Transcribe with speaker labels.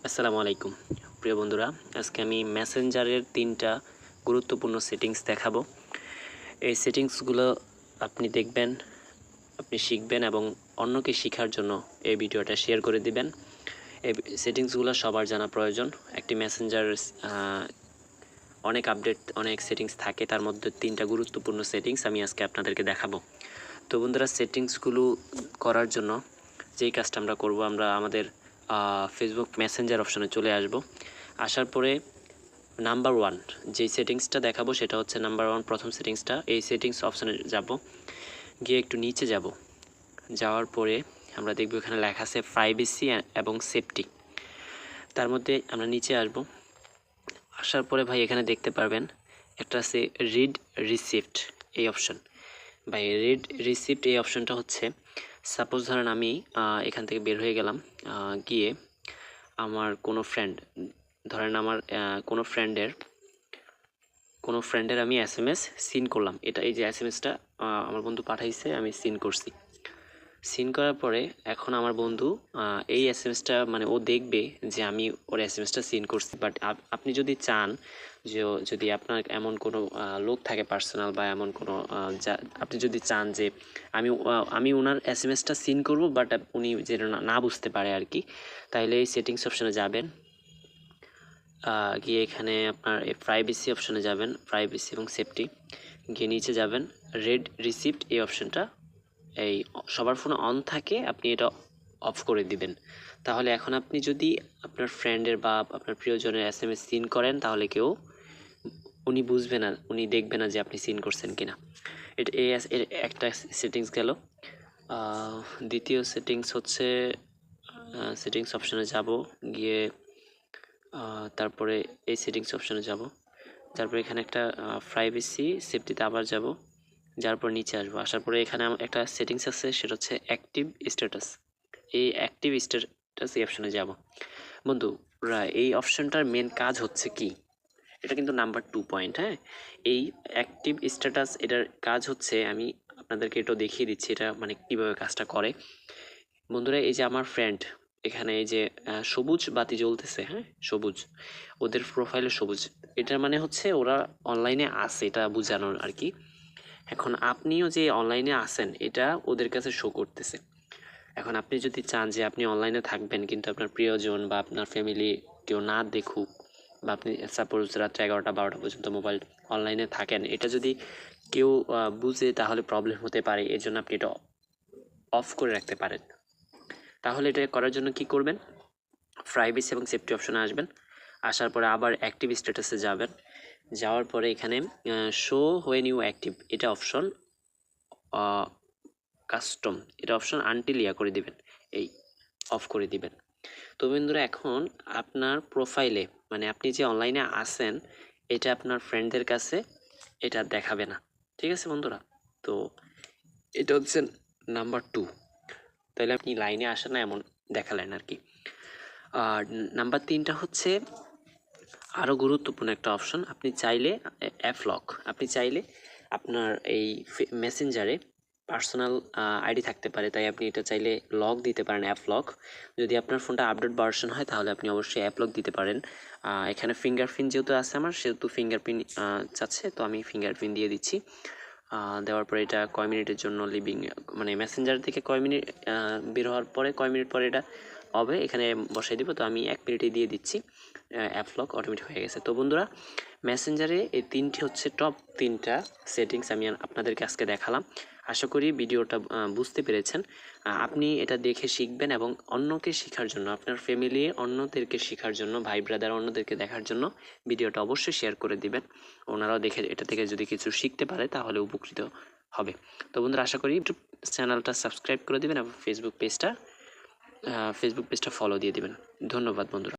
Speaker 1: আসসালামু আলাইকুম প্রিয় বন্ধুরা, আজকে আমি মেসেঞ্জারের 3টা গুরুত্বপূর্ণ সেটিংস দেখাবো। এই সেটিংসগুলো আপনি দেখবেন, আপনি শিখবেন এবং অন্যকে শেখার জন্য এই ভিডিওটা শেয়ার করে দিবেন। এই সেটিংসগুলো সবার জানা প্রয়োজন। একটি মেসেঞ্জার অনেক আপডেট, অনেক সেটিংস থাকে, তার মধ্যে 3টা গুরুত্বপূর্ণ সেটিংস আমি আজকে আপনাদেরকে দেখাবো। তো বন্ধুরা, সেটিংসগুলো করার জন্য যেই কাজটা আমরা করব, আমরা আমাদের ফেসবুক মেসেঞ্জার অপশনে চলে আসব। আসার পরে নাম্বার 1 যেই সেটিংসটা দেখাবো সেটা হচ্ছে নাম্বার 1 প্রথম সেটিংসটা। এই সেটিংস অপশনে যাব, গিয়ে একটু নিচে যাব। যাওয়ার পরে আমরা দেখব এখানে লেখা আছে প্রাইভেসি এবং সেফটি। তার মধ্যে আমরা নিচে আসব। আসার পরে ভাই এখানে দেখতে পারবেন একটা আছে রিড রিসিপ্ট এই অপশন। ভাই রিড রিসিপ্ট এই অপশনটা হচ্ছে, সাপোজ ধরেন আমি এখান থেকে বের হয়ে গেলাম, গিয়ে আমার কোনো ফ্রেন্ড, ধরেন আমার কোনো ফ্রেন্ডের আমি SMS সিন করলাম। এই যে SMSটা আমার বন্ধু পাঠাইছে, আমি সিন করছি। সিন করার পরে এখন আমার বন্ধু এই SMSটা মানে ও দেখবে যে আমি ওর SMSটা সিন করছি। বাট আপনি যদি চান যে যদি আপনার এমন কোনো লোক থাকে পার্সোনাল বা এমন কোনো আপনি যদি চান যে আমি ওনার SMSটা সিন করব বাট উনি যেন না বুঝতে পারে আর কি, তাইলে এই সেটিংস অপশনে যাবেন। গিয়ে এখানে আপনার এই প্রাইভেসি অপশনে যাবেন, প্রাইভেসি এবং সেফটি, গিয়ে নিচে যাবেন রেড রিসিপ্ট এই অপশনটা এই সবার ফোনে অন থাকে, আপনি এটা অফ করে দিবেন। তাহলে এখন আপনি যদি আপনার ফ্রেন্ডের বা আপনার প্রিয়জনের SMS সিন করেন, তাহলে উনি বুঝবে না, উনি দেখবে না যে আপনি সিন করছেন কিনা। এটা একটা সেটিংস গেল। দ্বিতীয় সেটিংস হচ্ছে সেটিংস অপশনে যাব, গিয়ে তারপরে এই সেটিংস অপশনে যাব। তারপরে এখানে একটা প্রাইভেসি সেফটিতে আবার যাব, যার পর নিচে আসবো। আসার পরে এখানে একটা সেটিংস আছে, সেটা হচ্ছে অ্যাক্টিভ স্ট্যাটাস। এই অ্যাক্টিভ স্ট্যাটাস এই অপশনে যাব। বন্ধুরা, এই অপশনটার মেন কাজ হচ্ছে কি, এটা কিন্তু নাম্বার 2 পয়েন্ট। হ্যাঁ, এই অ্যাক্টিভ স্ট্যাটাস এটার কাজ হচ্ছে, আমি আপনাদেরকে এটাও দেখিয়ে দিচ্ছি এটা মানে কীভাবে কাজটা করে। বন্ধুরা, এই যে আমার ফ্রেন্ড এখানে এই যে সবুজ বাতি জ্বলতেছে, হ্যাঁ সবুজ, ওদের প্রোফাইলে সবুজ, এটার মানে হচ্ছে ওরা অনলাইনে আছে, এটা বোঝানোর আর কি। এখন আপনিও যে অনলাইনে আছেন এটা ওদের কাছে শো করতেছে। এখন আপনি যদি চান যে আপনি অনলাইনে থাকবেন কিন্তু আপনার প্রিয়জন বা আপনার ফ্যামিলি কেউ না দেখুক, বা আপনি সাপোজ রাত্রে 11টা-12টা পর্যন্ত মোবাইল অনলাইনে থাকেন, এটা যদি কেউ বুঝে তাহলে প্রবলেম হতে পারে। এর জন্য আপনি এটা অফ করে রাখতে পারেন। তাহলে এটা করার জন্য কি করবেন, প্রাইভেসি এবং সেফটি অপশনে আসবেন। আসার পরে আবার অ্যাক্টিভ স্ট্যাটাসে যাবেন। যাওয়ার পরে এখানে শো হোয়েন ইউ অ্যাক্টিভ এটা অপশন কাস্টম, এটা অপশন আনটিল করে দিবেন, এই অফ করে দিবেন। তো বন্ধুরা, এখন আপনার প্রোফাইলে মানে আপনি যে অনলাইনে আছেন এটা আপনার ফ্রেন্ডদের কাছে এটা দেখাবে না। ঠিক আছে বন্ধুরা, তো এটা হচ্ছে নাম্বার 2। তাহলে আপনি লাইনে আসেন না এমন দেখালেন আর কি। আর নাম্বার 3টা হচ্ছে আরও গুরুত্বপূর্ণ একটা অপশন। আপনি চাইলে অ্যাপ লক, আপনি চাইলে আপনার এই মেসেঞ্জারে পার্সোনাল আইডি থাকতে পারে, তাই আপনি এটা চাইলে লক দিতে পারেন, অ্যাপ লক। যদি আপনার ফোনটা আপডেট ভার্সন হয় তাহলে আপনি অবশ্যই অ্যাপ লক দিতে পারেন। এখানে ফিঙ্গারপ্রিন্ট যেহেতু আছে আমার, সেহেতু ফিঙ্গারপ্রিন্ট চাচ্ছে, তো আমি ফিঙ্গারপ্রিন্ট দিয়ে দিচ্ছি। দেওয়ার পরে এটা কয় মিনিটের জন্য লিভিং, মানে মেসেঞ্জার থেকে কয় মিনিট বের হওয়ার পরে কয় মিনিট পরে এটা হবে এখানে বসাই দিব। তো আমি 1 মিনিটে দিয়ে দিচ্ছি, অ্যাপ লক অটোমেটিক হয়ে গেছে। তো বন্ধুরা, মেসেঞ্জারে এই 3টি হচ্ছে টপ 3টা সেটিংস আমি আপনাদেরকে আজকে দেখালাম। আশা করি ভিডিওটা বুঝতে পেরেছেন। আপনি এটা দেখে শিখবেন এবং অন্যকে শেখার জন্য, আপনার ফ্যামিলি অন্যদেরকে শেখার জন্য, ভাই ব্রাদার অন্যদেরকে দেখার জন্য ভিডিওটা অবশ্যই শেয়ার করে দিবেন। ওনারাও দেখে এটা থেকে যদি কিছু শিখতে পারে তাহলে উপকৃত হবে। তো বন্ধুরা, আশা করি ইউটিউব চ্যানেলটা সাবস্ক্রাইব করে দিবেন এবং ফেসবুক পেজটা ফলো দিয়ে দিবেন। ধন্যবাদ বন্ধুরা।